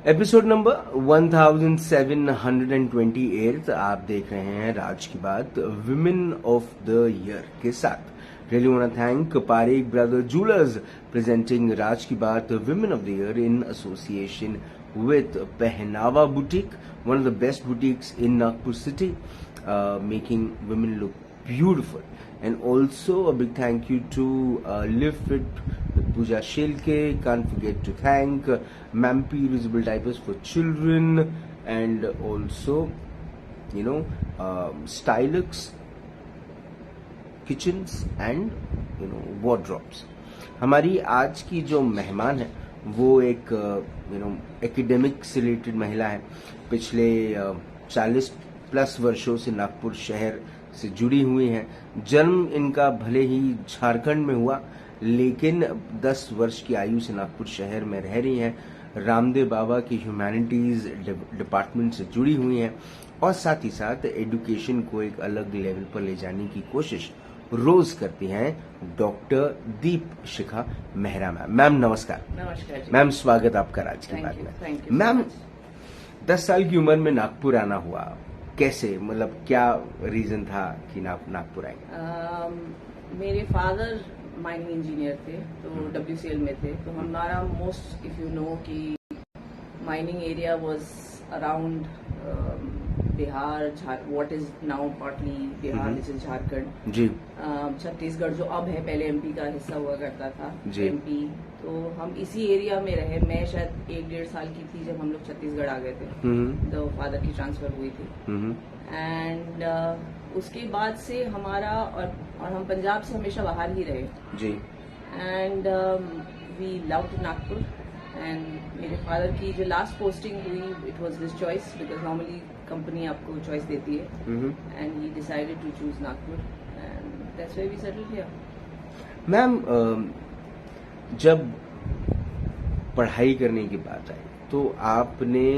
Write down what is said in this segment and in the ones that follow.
Episode number 1728 आप देख रहे हैं राज की बात विमेन ऑफ द ईयर के साथ। Really want to thank Parekh brother jewellers presenting राज की बात women of the year in association with Pehnawa Boutique, one of the best boutiques in Nagpur city, making women look beautiful. And also a big thank you to Live Fit with Pooja Shelke. Can't forget to thank Mampi Reusable Diapers for Children, and also Stylux Kitchens and wardrobes. हमारी आज की जो मेहमान है वो एक academic से related महिला है। पिछले 40 प्लस वर्षों से नागपुर शहर से जुड़ी हुई हैं। जन्म इनका भले ही झारखंड में हुआ, लेकिन 10 वर्ष की आयु से नागपुर शहर में रह रही हैं। रामदेव बाबा की ह्यूमैनिटीज डिपार्टमेंट से जुड़ी हुई हैं और साथ ही साथ एजुकेशन को एक अलग लेवल पर ले जाने की कोशिश रोज करती हैं डॉक्टर दीप शिखा मेहरा मैम। मैम नमस्कार। नमस्कार जी। मैम स्वागत आपका राज की बात में। मैम 10 साल की उम्र में नागपुर आना हुआ, कैसे, मतलब क्या रीजन था कि नागपुर आए? मेरे फादर माइनिंग इंजीनियर थे, तो WCL में थे। तो हमारा मोस्ट इफ यू नो कि mining area was around Bihar, what is now partly Bihar, this is Jharkhand ji. Chhattisgarh जो अब है, पहले MP का हिस्सा हुआ करता था जी। MP। तो हम इसी एरिया में रहे। मैं शायद 1-1.5 साल की थी जब हम लोग छत्तीसगढ़ आ गए थे। तो फादर की ट्रांसफर हुई थी एंड उसके बाद से हमारा और हम पंजाब से हमेशा बाहर ही रहे जी। And we loved Nagpur. And मेरे फादर की जो लास्ट पोस्टिंग हुई, it was his choice, because normally company आपको चॉइस देती है, and he decided to choose Nagpur and that's why we settled here. Ma'am जब पढ़ाई करने की बात आई तो आपने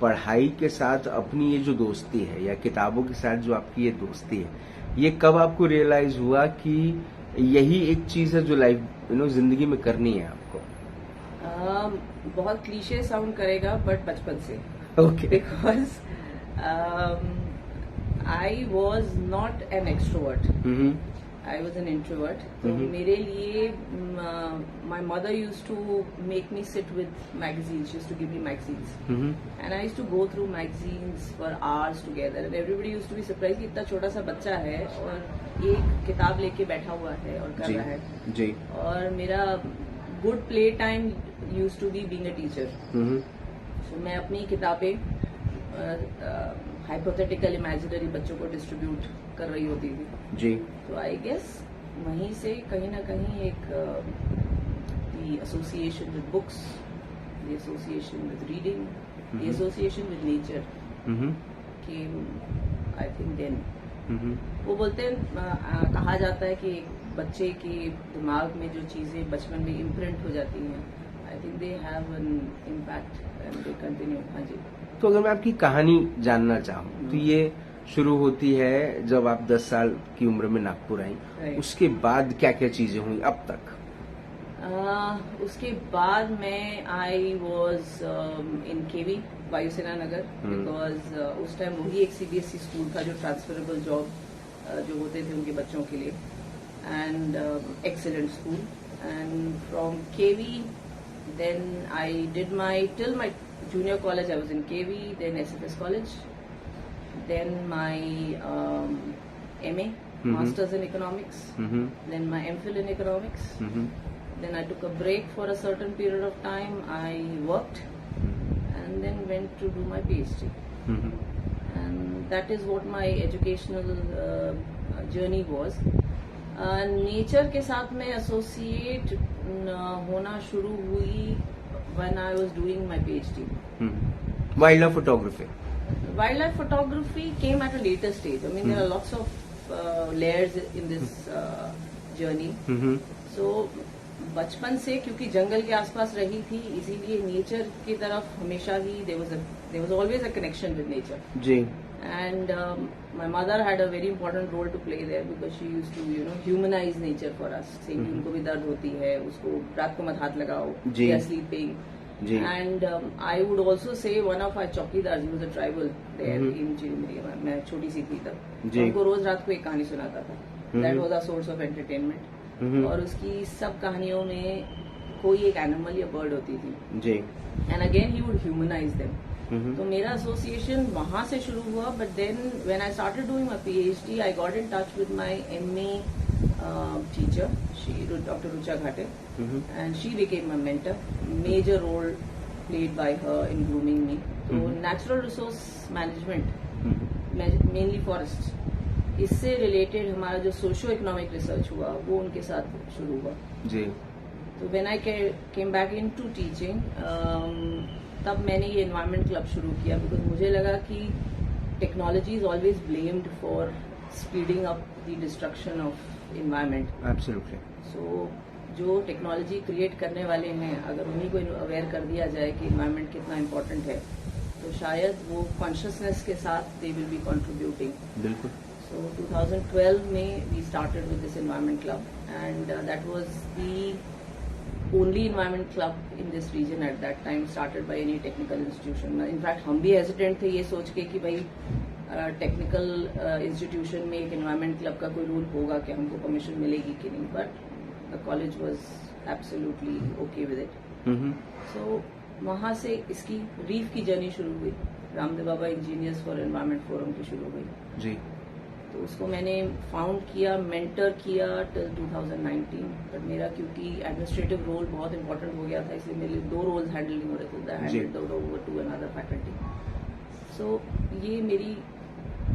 पढ़ाई के साथ अपनी ये जो दोस्ती है या किताबों के साथ जो आपकी ये दोस्ती है, ये कब आपको रियलाइज हुआ कि यही एक चीज है जो लाइफ जिंदगी में करनी है आपको? बहुत क्लीशे साउंड करेगा बट बचपन से। Okay. Because I was not an extrovert, I was an introvert. तो मेरे लिए my mother used to make me sit with magazines. She used to give me magazines, and I used to go through magazines for hours together. And everybody used to be surprised कि इतना छोटा सा बच्चा है और एक किताब लेके बैठा हुआ है और कर रहा है जी। और मेरा good play time used to be being a teacher. So मैं अपनी किताबें हाइपोथेटिकल इमेजिनरी बच्चों को डिस्ट्रीब्यूट कर रही होती थी जी। तो आई गेस वहीं से कहीं ना कहीं एक the association with books, the association with reading, the association with nature कि आई थिंक देन वो बोलते हैं, कहा जाता है कि एक बच्चे के दिमाग में जो चीजें बचपन में इम्प्रिंट हो जाती हैं, I think they have an impact and they continue. हाँ जी। तो अगर मैं आपकी कहानी जानना चाहूँ तो ये शुरू होती है जब आप 10 साल की उम्र में नागपुर आई। उसके बाद क्या क्या चीजें हुई अब तक? उसके बाद में आई वॉज इन KV वायुसेना नगर, बिकॉज उस टाइम वही एक CBSE स्कूल था जो ट्रांसफरेबल जॉब जो होते थे उनके बच्चों के लिए, and excellent school. And from KV then I did my till my junior college. I was in KV, then SFS college, then my MA, Masters in Economics, then my MPhil in Economics. Then I took a break for a certain period of time. I worked and then went to do my PhD. And that is what my educational journey was. Nature के साथ में associate होना शुरू हुई when I was doing my PhD. Wildlife photography. Wildlife photography came at a later stage. I mean, there are lots of layers in this journey. So, बचपन से क्योंकि जंगल के आसपास रही थी, इसीलिए नेचर की तरफ हमेशा ही there was always a connection with nature. Ji. And my mother had a very important role to play there because she used to humanize nature for us, saying कि उनको भी दर्द होती है, उसको रात को मत हाथ लगाओ, they are sleeping. जी। And I would also say one of our चौकीदार was a tribal there in Chirmiri. मैं छोटी सी थी तब, जी। उनको रोज रात को एक कहानी सुनाता था। That was a source of entertainment. और उसकी सब कहानियों में कोई एक एनिमल या बर्ड होती थी। जी। And again he would humanize them. तो मेरा एसोसिएशन वहां से शुरू हुआ, but then when I started doing my PhD I got in touch with my MA teacher, Dr. Rucha Ghate, and she became my mentor. Major role played by her in grooming me. So natural resource management, mainly forests, इससे related हमारा जो socio economic research हुआ वो उनके साथ शुरू हुआ जी। तो when I came back into teaching, तब मैंने ये एनवायरमेंट क्लब शुरू किया, बिकॉज मुझे लगा कि technology is always blamed for speeding up the destruction of environment. Absolutely. So जो टेक्नोलॉजी क्रिएट करने वाले हैं, अगर उन्हीं को अवेयर कर दिया जाए कि एनवायरमेंट कितना इम्पोर्टेंट है, तो शायद वो कॉन्शियसनेस के साथ दे विल बी कंट्रीब्यूटिंग। बिल्कुल। So 2012 में we started with this environment club, and that was the only environment club in this region at that time started by any technical institution. In fact, हम भी hesitant थे ये सोच के कि भाई टेक्निकल इंस्टीट्यूशन में एक एनवायरमेंट क्लब का कोई रूल होगा कि हमको परमिशन मिलेगी कि नहीं, but the college was absolutely okay with it. So वहां से इसकी रीफ की जर्नी शुरू हुई, Ramdev Baba engineers for environment forum की शुरू हुई जी। तो उसको मैंने फाउंड किया, मेंटर किया टिल 2019। बट मेरा क्योंकि एडमिनिस्ट्रेटिव रोल बहुत इंपॉर्टेंट हो गया था, इसलिए मेरे 2 रोल्स हैंडल नहीं हो रहे थे, handle over to another faculty. So ये मेरी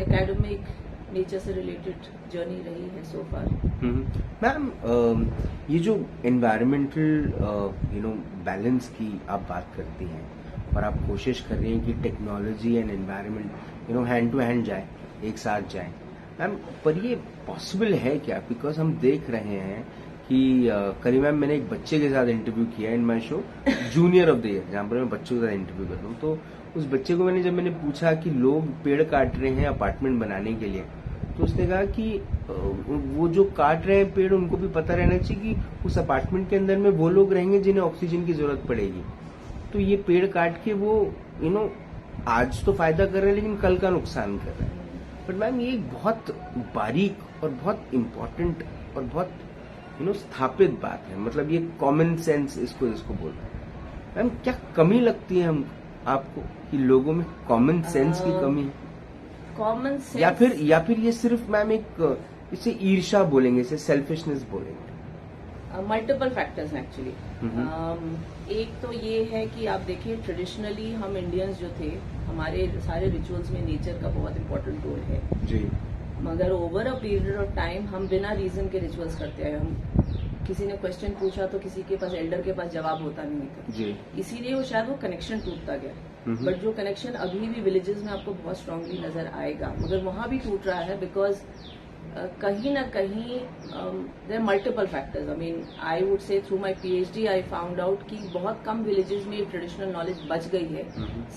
एकेडमिक नेचर से रिलेटेड जर्नी रही है सो फार। मैम, ये जो एनवायरमेंटल बैलेंस की आप बात करती हैं और आप कोशिश कर रही हैं कि technology and environment hand to hand जाए, एक साथ जाए, मैम, पर ये पॉसिबल है क्या? बिकॉज हम देख रहे हैं कि करीब मैम मैंने एक बच्चे के साथ इंटरव्यू किया in my show junior of the year, जहां पर मैं बच्चों के साथ इंटरव्यू कर रहा हूँ। तो उस बच्चे को जब मैंने पूछा कि लोग पेड़ काट रहे हैं अपार्टमेंट बनाने के लिए, तो उसने कहा कि वो जो काट रहे हैं पेड़, उनको भी पता रहना चाहिए कि उस अपार्टमेंट के अंदर में वो लोग रहेंगे जिन्हें ऑक्सीजन की जरूरत पड़ेगी। तो ये पेड़ काट के वो आज तो फायदा कर रहे हैं लेकिन कल का नुकसान कर रहे हैं। बट मैम, ये एक बहुत बारीक और बहुत इम्पोर्टेंट और बहुत स्थापित बात है, मतलब ये कॉमन सेंस इसको बोल रहे हैं। मैम, क्या कमी लगती है हम आपको कि लोगों में कॉमन सेंस की कमी है? कॉमन सेंस या फिर ये सिर्फ मैम एक इसे ईर्ष्या बोलेंगे, इसे सेल्फिशनेस बोलेंगे? Multiple factors actually. एक तो ये है कि आप देखिए ट्रेडिशनली हम इंडियंस जो थे, हमारे सारे रिचुअल्स में नेचर का बहुत इंपॉर्टेंट रोल है जी। मगर over a period of time हम बिना रीजन के रिचुअल्स करते हैं। हम किसी ने क्वेश्चन पूछा तो किसी के पास, एल्डर के पास जवाब होता नहीं था जी। इसीलिए वो शायद वो कनेक्शन टूटता गया। बट जो कनेक्शन अभी भी विलेजेस में आपको बहुत स्ट्रांगली नजर आएगा, मगर वहां भी टूट रहा है बिकॉज कहीं ना कहीं there multiple factors. I mean I would say through my PhD I found out कि बहुत कम विलेजेस में ट्रेडिशनल नॉलेज बच गई है,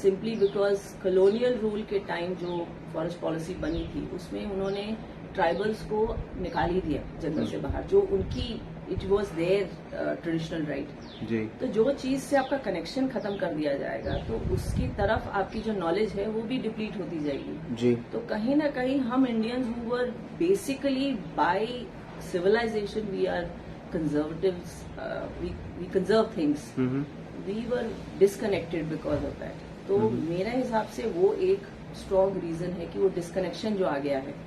सिंपली बिकॉज कॉलोनियल रूल के टाइम जो फॉरेस्ट पॉलिसी बनी थी उसमें उन्होंने ट्राइबल्स को निकाल ही दिया जंगल से बाहर, जो उनकी it was their traditional right जी। तो जो चीज से आपका कनेक्शन खत्म कर दिया जाएगा तो उसकी तरफ आपकी जो नॉलेज है वो भी डिप्लीट होती जाएगी जी। तो कहीं ना कहीं हम Indians who were basically by civilisation we are conservatives, we conserve things, we were disconnected because of that. तो मेरे हिसाब से वो एक स्ट्रॉन्ग रीजन है कि वो डिस्कनेक्शन जो आ गया है।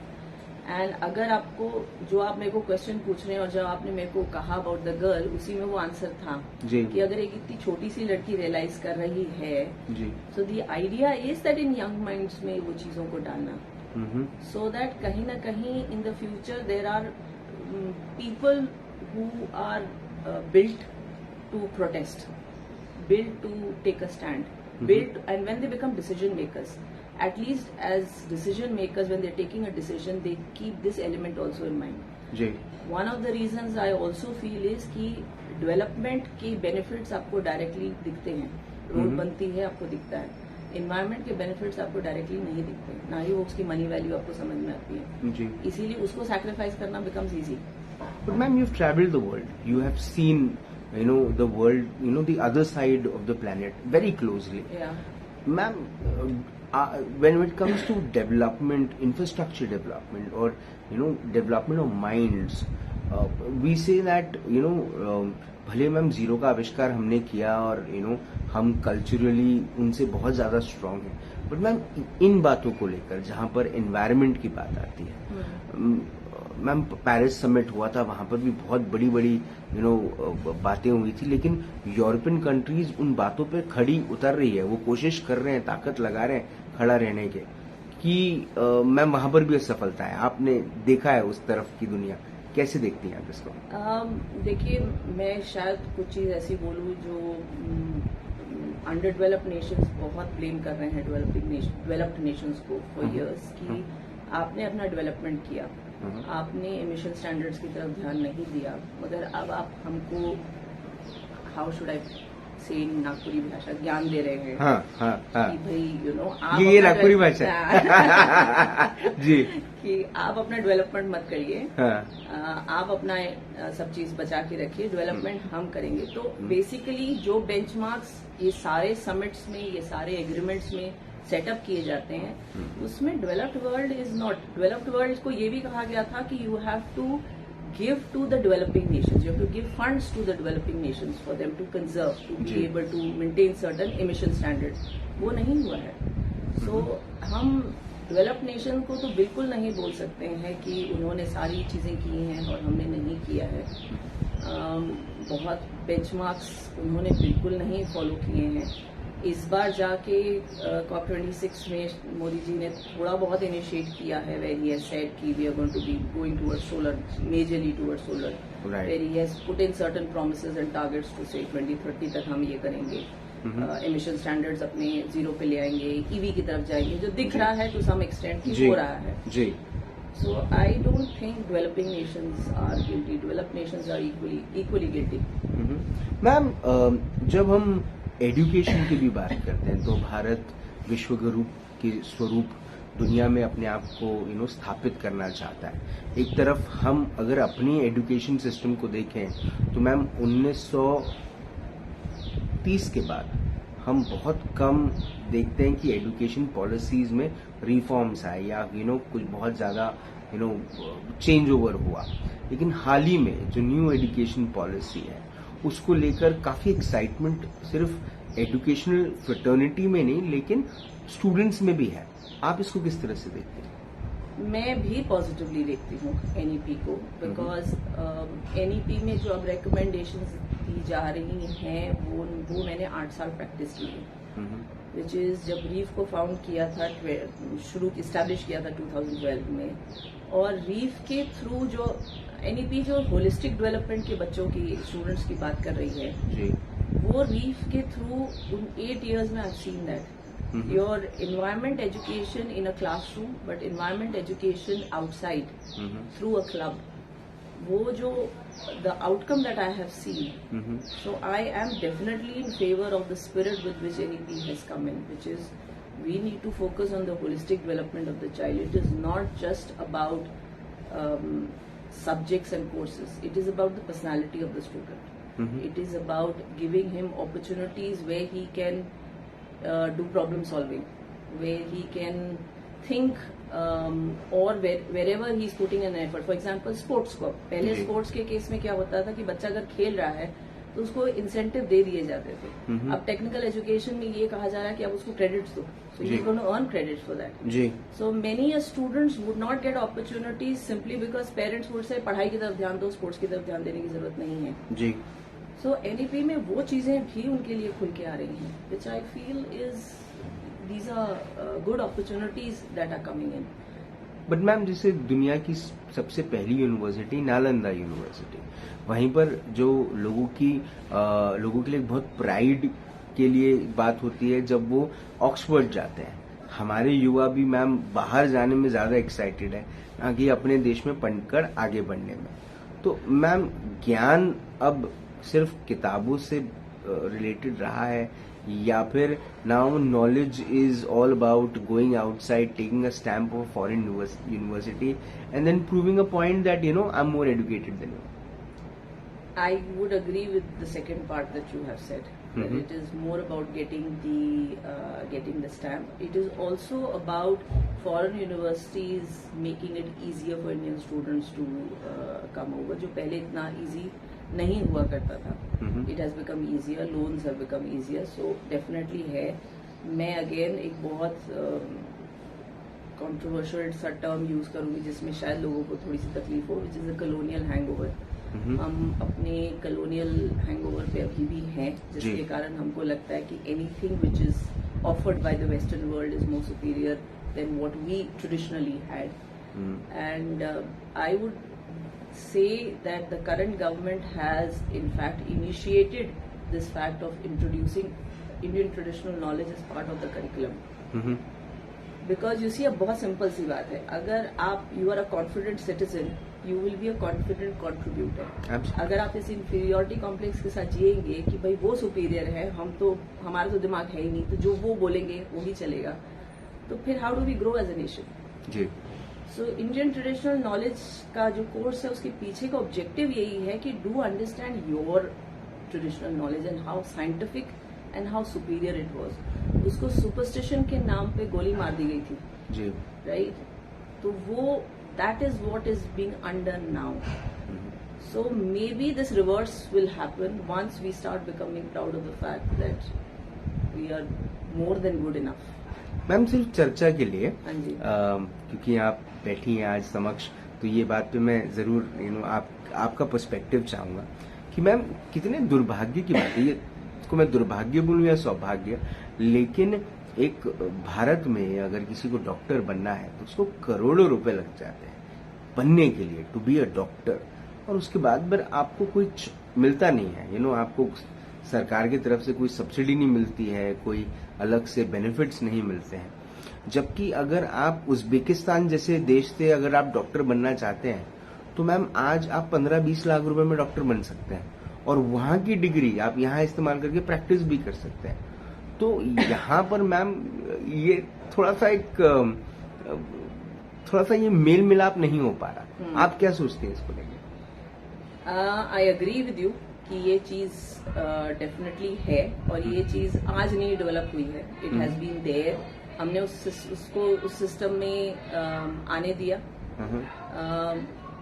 एंड अगर आपको जो आप मेरे को क्वेश्चन पूछ रहे हैं और जो आपने मेरे को कहा अबाउट द गर्ल, उसी में वो आंसर था जी। कि अगर एक इतनी छोटी सी लड़की रियलाइज कर रही है जी, so the idea is that in young minds में वो चीजों को डालना, सो दैट कहीं ना कहीं in the future there are people who are built to protest, built to take a stand, built, and when they become decision makers, at least as decision makers, when they're taking a decision, they keep this element also in mind. जी। One of the reasons I also feel is कि development की benefits आपको directly दिखते हैं, road बनती है आपको दिखता है, environment के benefits आपको directly नहीं दिखते, ना ही वो उसकी money value आपको समझ में आती है जी। इसीलिए उसको sacrifice करना becomes easy. But ma'am, you've traveled the world. You have seen, the world, the other side of the planet very closely. Yeah. Ma'am, when it comes to development, infrastructure development, or development of minds, we say that भले ma'am zero का आविष्कार हमने किया और हम culturally उनसे बहुत ज्यादा स्ट्रांग हैं, बट मैम इन बातों को लेकर जहां पर एनवायरनमेंट की बात आती है, मैम पेरिस समिट हुआ था, वहां पर भी बहुत बड़ी बड़ी बातें हुई थी, लेकिन यूरोपियन कंट्रीज उन बातों पे खड़ी उतर रही है, वो कोशिश कर रहे हैं, ताकत लगा रहे हैं खड़ा रहने के, कि मैम वहां पर भी असफलता है। आपने देखा है उस तरफ की दुनिया, कैसे देखती हैं आप इसको? देखिए, मैं शायद कुछ चीज ऐसी बोलूं जो अंडर डेवलप्ड नेशंस बहुत ब्लेम कर रहे हैं डेवलप्ड नेशंस को फॉर इयर्स, कि आपने अपना डेवलपमेंट किया, आपने एमिशन स्टैंडर्ड्स की तरफ ध्यान नहीं दिया, मगर अब आप हमको हाउ शुड आई से नागपुरी भाषा ज्ञान दे रहे हैं। हाँ। कि भाई आप ये नागपुरी भाषा जी, कि आप अपना डेवलपमेंट मत करिए, हाँ। आप अपना सब चीज बचा के रखिए, डेवलपमेंट हम करेंगे। तो बेसिकली जो बेंचमार्क्स ये सारे समिट्स में, ये सारे एग्रीमेंट्स में सेटअप किए जाते हैं, उसमें developed world is not. Developed world को ये भी कहा गया था कि you have to give to the developing nations, you have to give funds to the developing nations for them to conserve, to be able to maintain certain emission standards. वो नहीं हुआ है। So हम डेवलप्ड नेशन को तो बिल्कुल नहीं बोल सकते हैं कि उन्होंने सारी चीजें की हैं और हमने नहीं किया है। बहुत बेंचमार्क्स उन्होंने बिल्कुल नहीं फॉलो किए हैं। इस बार जाके COP26 में मोदी जी ने थोड़ा बहुत इनिशिएट किया है, वेयर ही हैज सेड कि we are going to be going towards solar, majorly towards solar, where he has put in certain promises and targets to say 2030 तक हम ये करेंगे, एमिशन स्टैंडर्ड्स अपने जीरो पे ले आएंगे, ईवी की तरफ जाएंगे, जो दिख रहा है टू सम एक्सटेंट कि हो रहा है जी। So I don't think developing nations are guilty, developed nations are equally guilty. Ma'am, जब हम एजुकेशन की भी बात करते हैं तो भारत विश्व गुरु के स्वरूप दुनिया में अपने आप को स्थापित करना चाहता है। एक तरफ हम अगर अपनी एजुकेशन सिस्टम को देखें तो मैम 1930 के बाद हम बहुत कम देखते हैं कि एजुकेशन पॉलिसीज में रिफॉर्म्स आए या कुछ बहुत ज्यादा चेंज ओवर हुआ, लेकिन हाल ही में जो न्यू एजुकेशन पॉलिसी है उसको लेकर काफी एक्साइटमेंट सिर्फ एजुकेशनल फ्रेटर्निटी में नहीं लेकिन स्टूडेंट्स में भी है। आप इसको किस तरह से देखते हैं? मैं भी पॉजिटिवली देखती हूँ एनईपी को, बिकॉज एनईपी में जो अब रिकमेंडेशंस दी जा रही हैं वो मैंने 8 साल प्रैक्टिस की है, विच इज जब रीफ को फाउंड किया था, इस्टेब्लिश किया था 2012 में, और रीफ के थ्रू जो एनईपी जो होलिस्टिक डेवलपमेंट के बच्चों की, स्टूडेंट्स की बात कर रही है, वो रीफ के थ्रू उन 8 years में I seen that your environment education in a classroom but environment education outside through a club, वो जो the outcome that I have seen, so I am definitely in favour of the spirit with which NEP has come in, which is we need to focus on the holistic development of the child. It is not just about subjects and courses. It is about the personality of the student. It is about giving him opportunities where he can do problem solving, where he can think, or wherever he is putting an effort. For example, sports को पहले sports के case में क्या होता था कि बच्चा अगर खेल रहा है तो उसको इंसेंटिव दे दिए जाते थे। अब टेक्निकल एजुकेशन में ये कहा जा रहा है कि आप उसको क्रेडिट्स दो, so he is going to earn credits for that. So many students would not get opportunities simply because parents would say पढ़ाई की तरफ ध्यान दो, स्पोर्ट्स की तरफ ध्यान देने की जरूरत नहीं है जी। सो एनईपी में वो चीजें भी उनके लिए खुल के आ रही हैं, which I feel is these are good opportunities that are coming in. But ma'am, जैसे दुनिया की सबसे पहली यूनिवर्सिटी नालंदा यूनिवर्सिटी, वहीं पर जो लोगों के लिए बहुत प्राइड के लिए बात होती है जब वो ऑक्सफोर्ड जाते हैं। हमारे युवा भी मैम बाहर जाने में ज्यादा एक्साइटेड है ना कि अपने देश में पढ़कर आगे बढ़ने में। तो मैम, ज्ञान अब सिर्फ किताबों से रिलेटेड रहा है या फिर now knowledge is all about going outside, taking a stamp of foreign university and then proving a point that I am more educated than you? I would agree with the second part that you have said. That it is more about getting the stamp. It is also about foreign universities making it easier for Indian students to come over. जो पहले इतना easy नहीं हुआ करता था. It has become easier. Loans have become easier. So definitely है. मैं again एक बहुत controversial सा term use करूँगी जिसमें शायद लोगों को थोड़ी सी तकलीफ हो, which is a colonial hangover. हम अपने कलोनियल हैंगओवर पे अभी भी हैं, जिसके कारण हमको लगता है कि anything which is offered by the western world is more superior than what we traditionally had. And I would say that the current government has in fact initiated this fact of introducing Indian traditional knowledge as part of the curriculum. Because you see, अब बहुत simple सी बात है, अगर आप you are a confident citizen you will be a confident contributor. अगर आप इस inferiority complex के साथ जिएंगे कि भाई वो सुपीरियर है, हमारा तो दिमाग है ही नहीं, तो जो वो बोलेंगे वही चलेगा, तो फिर how do we grow as a nation. जी. सो इंडियन ट्रेडिशनल नॉलेज का जो कोर्स है उसके पीछे का ऑब्जेक्टिव यही है कि do understand your traditional knowledge and how scientific and how superior it was. उसको सुपरस्टिशन के नाम पे गोली मार दी गई थी. जी. राइट. तो वो that is what is being undone now. So maybe this reverse will happen once we start becoming proud of the fact that we are more than good enough. Ma'am सिर्फ चर्चा के लिए, हाँ जी. क्योंकि आप बैठी हैं आज समक्ष, तो ये बात पे मैं जरूर आपका पर्सपेक्टिव चाहूंगा कि मैम कितने दुर्भाग्य की बात है ये. इसको मैं दुर्भाग्य बोलूं या सौभाग्य, लेकिन एक भारत में अगर किसी को डॉक्टर बनना है तो उसको करोड़ों रुपए लग जाते हैं बनने के लिए, टू बी अ डॉक्टर. और उसके बाद फिर आपको कुछ मिलता नहीं है. आपको सरकार की तरफ से कोई सब्सिडी नहीं मिलती है, कोई अलग से बेनिफिट्स नहीं मिलते हैं. जबकि अगर आप उज्बेकिस्तान जैसे देश से अगर आप डॉक्टर बनना चाहते हैं तो मैम आज आप 15-20 लाख रुपए में डॉक्टर बन सकते हैं, और वहां की डिग्री आप यहाँ इस्तेमाल करके प्रैक्टिस भी कर सकते हैं. तो यहाँ पर मैम ये थोड़ा सा ये मेल मिलाप नहीं हो पा रहा. आप क्या सोचते हैं इसको लेकर? आई एग्री विद यू कि ये चीज डेफिनेटली है, और ये चीज आज नहीं डेवलप हुई है. It has been there. हमने उसको उस सिस्टम में आने दिया.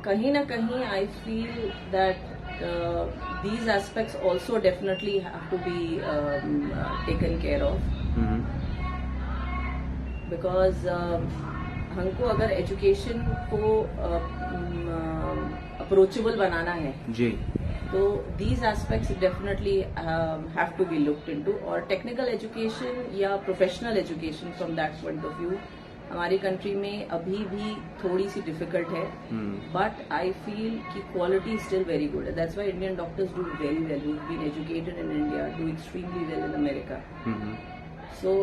कहीं ना कहीं आई feel that these aspects also definitely have to be taken care of. Because हमको अगर एजुकेशन को अप्रोचेबल बनाना है जी, तो these aspects definitely have to be looked into. और टेक्निकल एजुकेशन या professional education from that point of view हमारी country में अभी भी थोड़ी सी डिफिकल्ट है. बट आई फील कि quality still very good. That's why Indian doctors do very well, who have been educated in India, do extremely well in America. So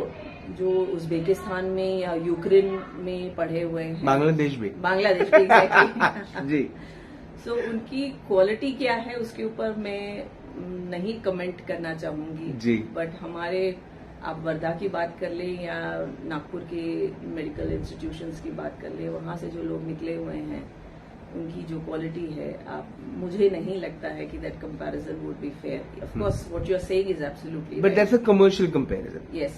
जो Uzbekistan में या यूक्रेन में पढ़े हुए हैं, बांग्लादेश भी exactly. जी. सो उनकी क्वालिटी क्या है उसके ऊपर मैं नहीं कमेंट करना चाहूंगी जी. बट हमारे आप वर्धा की बात कर लें या नागपुर के मेडिकल इंस्टीट्यूशंस की बात कर लें, वहां से जो लोग निकले हुए हैं उनकी जो क्वालिटी है, मुझे नहीं लगता है कि that comparison would be fair. Of course what you are saying is absolutely, but that's a commercial comparison. Yes.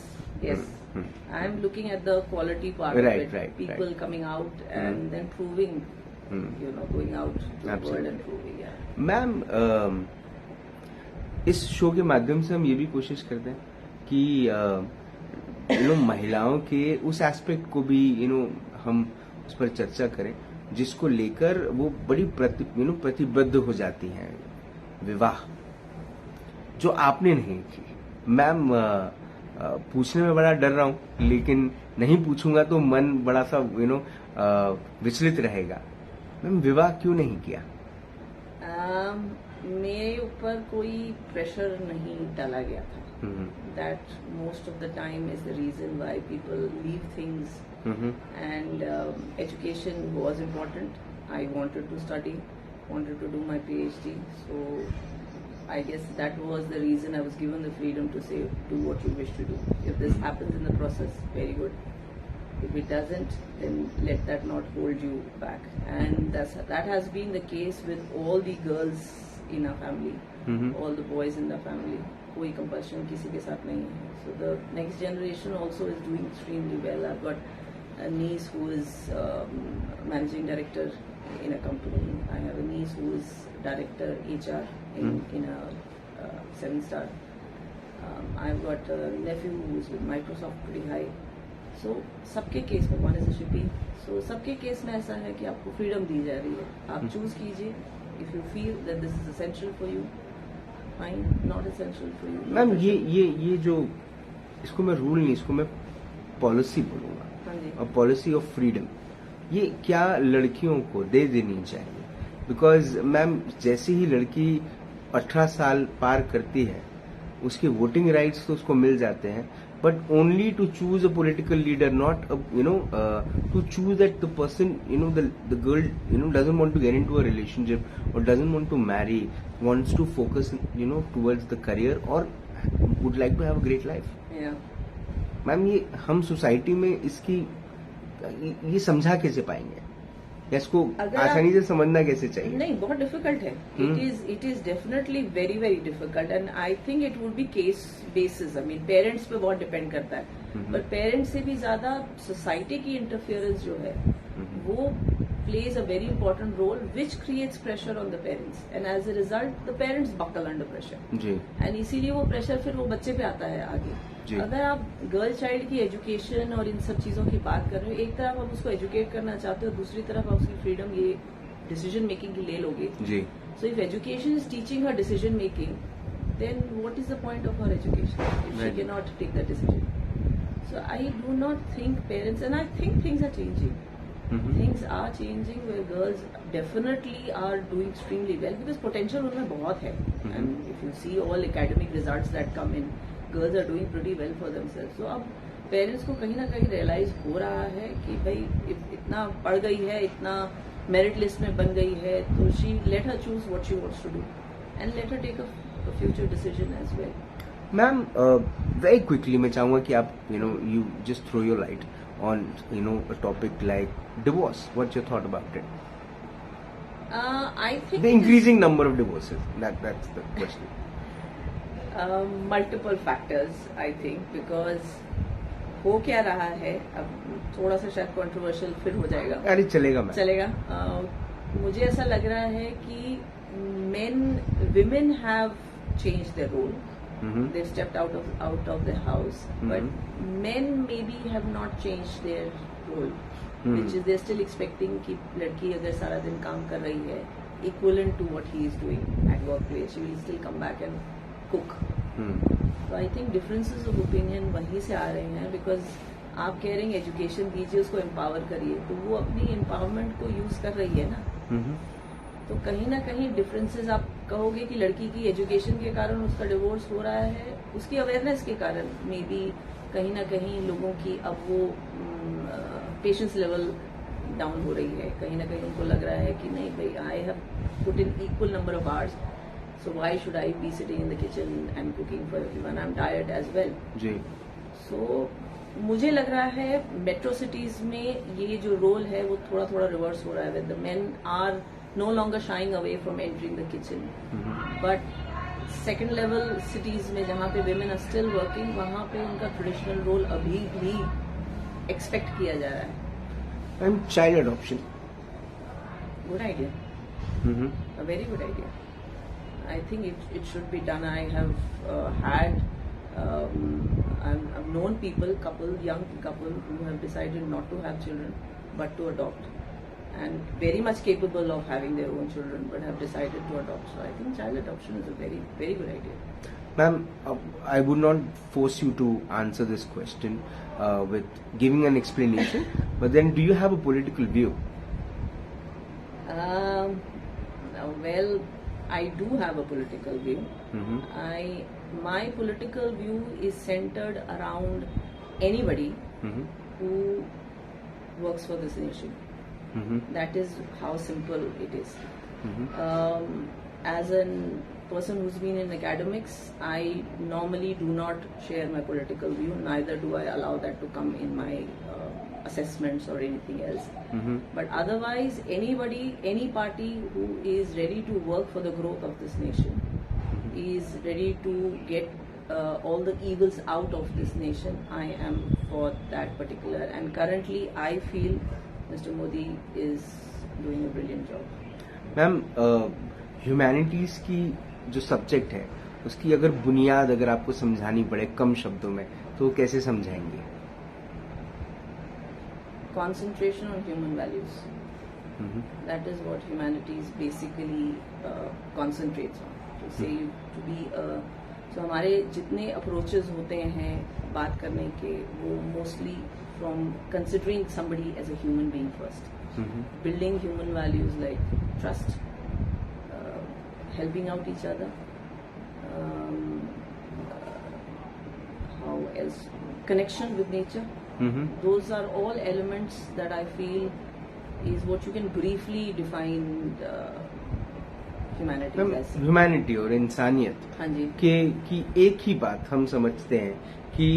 I am looking at the quality part of it. People coming out and then proving, going out to the world and proving. Ma'am, इस show के माध्यम से हम ये भी कोशिश करते हैं कि महिलाओं के उस एस्पेक्ट को भी हम उस पर चर्चा करें जिसको लेकर वो बड़ी प्रतिबद्ध हो जाती हैं. विवाह जो आपने नहीं की. मैम, पूछने में बड़ा डर रहा हूं, लेकिन नहीं पूछूंगा तो मन बड़ा सा विचलित रहेगा. मैम, विवाह क्यों नहीं किया? मेरे ऊपर कोई प्रेशर नहीं डाला गया था. That most of the time is the reason why people leave things. And education was important. I wanted to study, wanted to do my PhD. So I guess that was the reason I was given the freedom to say, do what you wish to do. If this happens in the process, very good. If it doesn't, then let that not hold you back. And that has been the case with all the girls in our family. All the boys in the family. कोई compulsion किसी के साथ नहीं है. So the next generation also is doing extremely well. I've got a niece who is managing director in a company. I have a niece who is director HR in a 7-star. I've got a nephew who is with Microsoft pretty high. So सबके case में one is a shipping. So सबके case में ऐसा है कि आपको freedom दी जा रही है. आप choose कीजिए. If you feel that this is essential for you, fine. Not essential for you. Ma'am ये जो इसको मैं रूल नहीं, इसको मैं पॉलिसी बोलूंगा. हाँ जी. और पॉलिसी ऑफ फ्रीडम ये क्या लड़कियों को दे देनी चाहिए? बिकॉज मैम जैसे ही लड़की 18 साल पार करती है उसके वोटिंग राइट्स तो उसको मिल जाते हैं, but only to choose a political leader, not to choose that the person the girl doesn't want to get into a relationship और doesn't want to marry, wants to focus towards the career और would like to have a great life. Ma'am ये हम society में इसकी ये समझा कैसे पाएंगे या इसको आसानी से समझना कैसे चाहिए? नहीं, बहुत डिफिकल्ट है. It is definitely very very difficult and I think it would be case basis. I mean parents पे बहुत डिपेंड करता है, पर पेरेंट्स से भी ज्यादा सोसाइटी की इंटरफियरेंस जो है वो plays a very important role which creates pressure on the parents and as a result the parents buckle under pressure ji. and इसीलिए वो प्रेशर फिर वो बच्चे पे आता है आगे जी. अगर आप गर्ल चाइल्ड की एजुकेशन और इन सब चीजों की बात कर रहे हो, एक तरफ आप उसको एजुकेट करना चाहते हो, दूसरी तरफ आप उसकी फ्रीडम ये डिसीजन मेकिंग की ले लोगे जी. So if education is teaching her decision making then what is the point of her education if she can not take that decision. So I do not think parents and I think things are changing. Things are changing where girls definitely are doing extremely well because potential उनमें बहुत है. And if you see all academic results that come in, girls are doing pretty well for themselves. So अब parents को कहीं ना कहीं realise हो रहा है कि भाई इतना पढ़ गई है, इतना मेरिट लिस्ट में बन गई है, तो she let her choose what she wants to do and let her take a future decision as well. Ma'am very quickly मैं चाहूंगा कि आप you just throw your light on a topic like divorce. What's your thought about it? I think the increasing number of divorces. That's the question. Multiple factors, I think, because हो क्या रहा है, अब थोड़ा सा शायद कंट्रोवर्शियल फिर हो जाएगा. अरे चलेगा मैम. चलेगा. मुझे ऐसा लग रहा है कि women have changed their role. They've stepped out of the house, but men maybe have not changed their role, which is they're still expecting कि लड़की अगर सारा दिन काम कर रही है, equivalent to what he is doing at workplace, she will still come back and cook. So I think differences of opinion वहीं से आ रहे हैं because आप कह रहे हैं एजुकेशन दीजिए, उसको एम्पावर करिए, तो वो अपनी एम्पावरमेंट को यूज कर रही है ना. तो कहीं ना कहीं डिफरेंसेस आप कहोगे कि लड़की की एजुकेशन के कारण उसका डिवोर्स हो रहा है, उसकी अवेयरनेस के कारण मे बी कहीं ना कहीं लोगों की अब वो पेशेंस लेवल डाउन हो रही है. कहीं ना कहीं उनको लग रहा है कि नहीं भाई I have put in equal number of hours, so why should I be sitting in the kitchen and cooking for everyone, I am tired as well जी. सो मुझे लग रहा है मेट्रो सिटीज में ये जो रोल है वो थोड़ा थोड़ा रिवर्स हो रहा है. The men are no longer shying away from entering the kitchen, but second level cities में जहाँ पे women are still working, वहाँ पे उनका traditional role अभी भी expect किया जा रहा है. And child adoption. Good idea. A very good idea. I think it should be done. I have had I've known young couple who have decided not to have children but to adopt. And very much capable of having their own children, but have decided to adopt. So I think child adoption is a very, very good idea. Ma'am, I would not force you to answer this question with giving an explanation, but then do you have a political view? Well, I do have a political view. My political view is centered around anybody who works for this nation. That is how simple it is. As a person who's been in academics, I normally do not share my political view, neither do I allow that to come in my assessments or anything else. Mm-hmm. But otherwise, anybody, any party who is ready to work for the growth of this nation, is ready to get all the evils out of this nation, I am for that particular. And currently, I feel Mr. Modi is doing a brilliant job. Ma'am, humanities की जो subject है उसकी अगर बुनियाद अगर आपको समझानी पड़े कम शब्दों में तो कैसे समझाएंगे? Concentration on human values. That is what humanities basically concentrates on. To say to be so हमारे जितने approaches होते हैं बात करने के, वो mostly from considering somebody as a human being first. Building human values like trust, helping out each other, how else, connection with nature. Those are all elements that I feel is what you can briefly define humanity as. Humanity और इंसानियत हाँ जी. की एक ही बात हम समझते हैं कि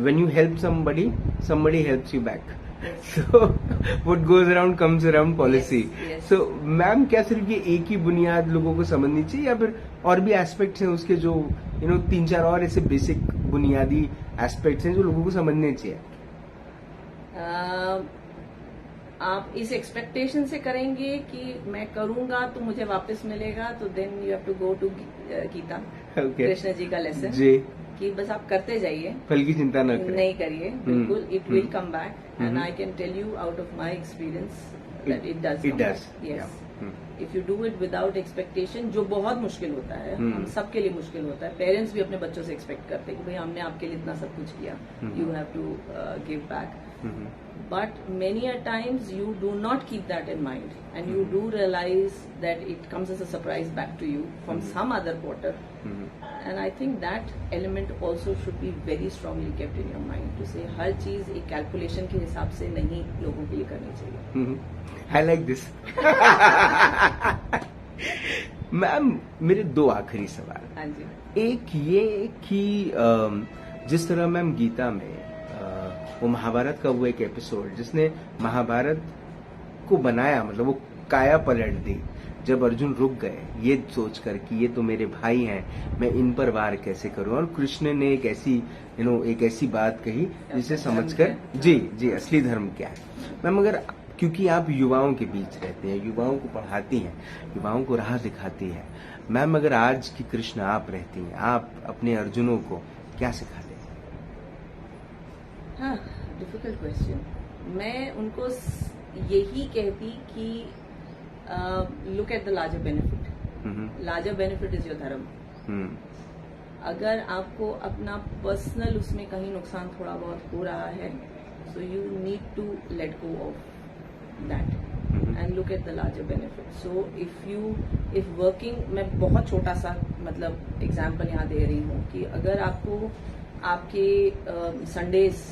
when you help somebody, somebody helps you back. So what goes around comes around policy. Yes. So ma'am, क्या सिर्फ ये एक ही बुनियाद लोगों को समझनी चाहिए या फिर और भी एस्पेक्ट्स हैं उसके जो 3-4 और ऐसे बेसिक बुनियादी एस्पेक्ट्स हैं जो लोगों को समझने चाहिए? आप इस एक्सपेक्टेशन से करेंगे कि मैं करूंगा तो मुझे वापस मिलेगा, तो then you have to go to Gita, Krishna ji का लेसन जी, कि बस आप करते जाइए, फल की चिंता न करें. नहीं करिए, बिल्कुल it will come back. And I can tell you out of my experience that it does. Yes, if you do it without expectation, जो बहुत मुश्किल होता है, हम सबके लिए मुश्किल होता है. पेरेंट्स भी अपने बच्चों से एक्सपेक्ट करते हैं कि भाई हमने आपके लिए इतना सब कुछ किया, you have to give back. But many a times you do not keep that in mind, and you do realize that it comes as a surprise back to you from some other quarter. And I think that element also should be very strongly kept in your mind, to say हर चीज एक calculation के हिसाब से नहीं लोगों के लिए करनी चाहिए. I like this. मैम, मेरे 2 आखिरी सवाल. हाँ जी. एक ये कि जिस तरह मैम गीता में वो महाभारत का वो एक एपिसोड जिसने महाभारत को बनाया, मतलब वो काया पलट दी जब अर्जुन रुक गए ये सोचकर कि ये तो मेरे भाई हैं, मैं इन पर वार कैसे करूं, और कृष्ण ने एक ऐसी एक ऐसी बात कही जिसे समझकर जी असली धर्म क्या है. मैम, अगर क्योंकि आप युवाओं के बीच रहते हैं, युवाओं को पढ़ाती हैं, युवाओं को राह दिखाती है, मैम अगर आज की कृष्ण आप रहती हैं, आप अपने अर्जुनों को क्या सिखा दें? हाँ, डिफिकल्ट क्वेश्चन. मैं उनको यही कहती कि look at the larger benefit. Larger benefit is your धर्म. अगर आपको अपना पर्सनल उसमें कहीं नुकसान थोड़ा बहुत हो रहा है, so you need to let go of that and look at the larger benefit. So if working, मैं बहुत छोटा सा मतलब एग्जाम्पल यहाँ दे रही हूँ कि अगर आपको आपके Sundays,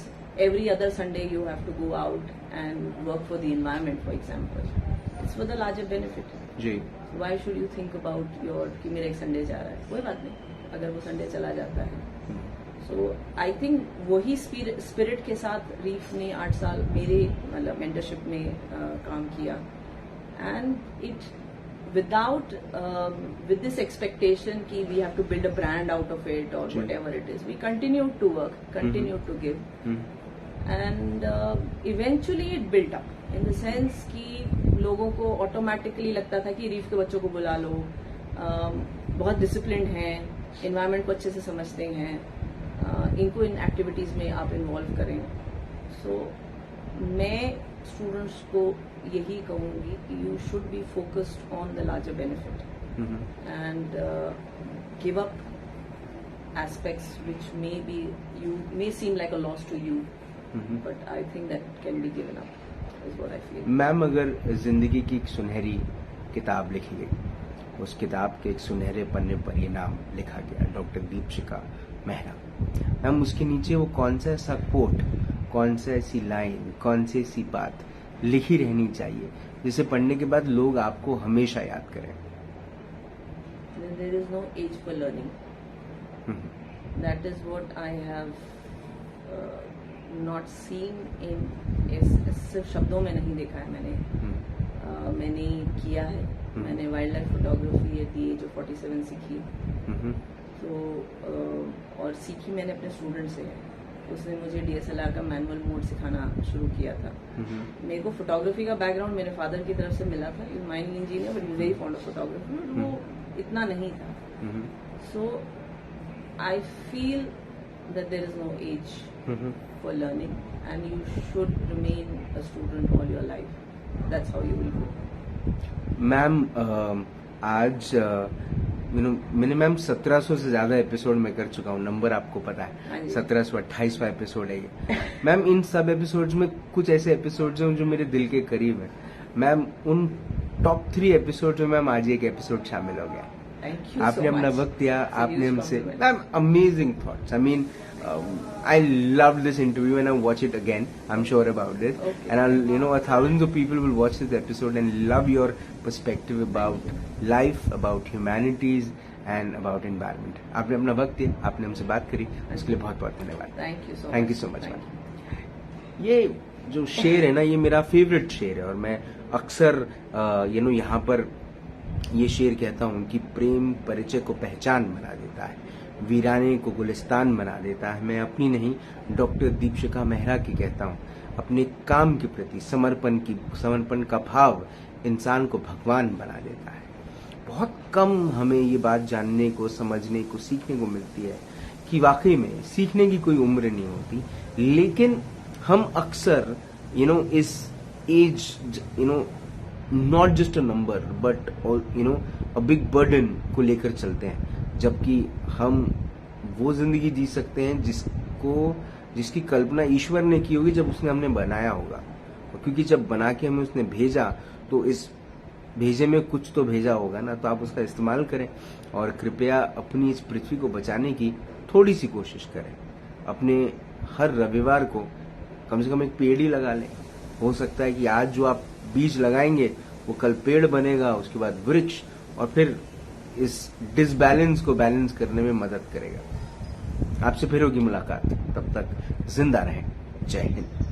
every other Sunday you have to go out and work for the environment, for example. It's for the larger benefit. जी. Why should you think about your कि मेरा एक संडे जा रहा है? कोई बात नहीं, अगर वो संडे चला जाता है. So I think वही स्पिरिट के साथ रीफ ने 8 साल मेरे मतलब मेंटरशिप में काम किया. And it without with this expectation कि we have to build a brand out of it or whatever it is, we continued to work, continued to give. And eventually it built up in the sense कि लोगों को automatically लगता था कि reef के बच्चों को बुला लो, बहुत डिसिप्लिन्ड हैं, एनवायरनमेंट को अच्छे से समझते हैं, इनको इन एक्टिविटीज में आप इन्वॉल्व करें. सो मैं स्टूडेंट्स को यही कहूंगी कि you should be focused on the larger benefit and give up aspects which may seem like a loss to you, but I think that can be given up, is what I feel. Ma'am, अगर जिंदगी की एक सुनहरी किताब लिखी गई, उस किताब के एक सुनहरे पन्ने पर ये नाम लिखा गया, डॉक्टर दीपशिखा मेहरा, मैम उसके नीचे वो कौन सा ऐसा कोट, कौन सा ऐसी लाइन, कौन सी ऐसी बात लिखी रहनी चाहिए जिसे पढ़ने के बाद लोग आपको हमेशा याद करें? There is no age for learning. That is what I have not seen in, सिर्फ शब्दों में नहीं देखा है मैंने, मैंने किया है। मैंने wildlife photography at the age of 47 सीखी। तो और सीखी मैंने अपने स्टूडेंट से। उसने मुझे DSLR का मैनुअल मोड सिखाना शुरू किया था। मेरे को फोटोग्राफी का बैकग्राउंड मेरे फादर की तरफ से मिला था, is mining engineer but very fond of photography, but वो इतना नहीं था। So I feel that there is no age for learning and you should remain a student all your life, that's how you will go. Ma'am आज मैंने ma'am 1700 से ज्यादा episode में कर चुका हूँ, नंबर आपको पता है, 1728वां एपिसोड है ये। मैम इन सब एपिसोड्स में कुछ ऐसे एपिसोड्स हैं जो मेरे दिल के करीब है। मैम उन टॉप 3 एपिसोड में मैम आज एक एपिसोड शामिल हो गया। आपने अपना वक्त दिया, आपने हमसे ma'am amazing thoughts. I mean I love this interview and I'll watch it again. I'm sure about this. Okay. And thousands of people will watch this episode and love your perspective about life, about humanities and about environment. आपने अपना वक्त दिया, आपने हमसे बात करी, उसके लिए बहुत बहुत धन्यवाद। Thank you so much. ये जो शेर है ना, ये मेरा फेवरेट शेर है और मैं अक्सर यहाँ पर ये शेर कहता हूँ कि प्रेम परिचय को पहचान बना देता है, वीराने को गुलिस्तान बना देता है। मैं अपनी नहीं, डॉक्टर दीपशिखा मेहरा की कहता हूँ, अपने काम के प्रति समर्पण का भाव इंसान को भगवान बना देता है। बहुत कम हमें ये बात जानने को, समझने को, सीखने को मिलती है कि वाकई में सीखने की कोई उम्र नहीं होती, लेकिन हम अक्सर इस age not just a number but a big burden को लेकर चलते हैं, जबकि हम वो जिंदगी जी सकते हैं जिसकी कल्पना ईश्वर ने की होगी जब उसने हमने बनाया होगा। और क्योंकि जब बना के हमें उसने भेजा तो इस भेजे में कुछ तो भेजा होगा ना, तो आप उसका इस्तेमाल करें और कृपया अपनी इस पृथ्वी को बचाने की थोड़ी सी कोशिश करें। अपने हर रविवार को कम से कम एक पेड़ ही लगा लें। हो सकता है कि आज जो आप बीज लगाएंगे वो कल पेड़ बनेगा, उसके बाद वृक्ष, और फिर इस डिसबैलेंस को बैलेंस करने में मदद करेगा। आपसे फिर होगी मुलाकात, तब तक जिंदा रहें। जय हिंद।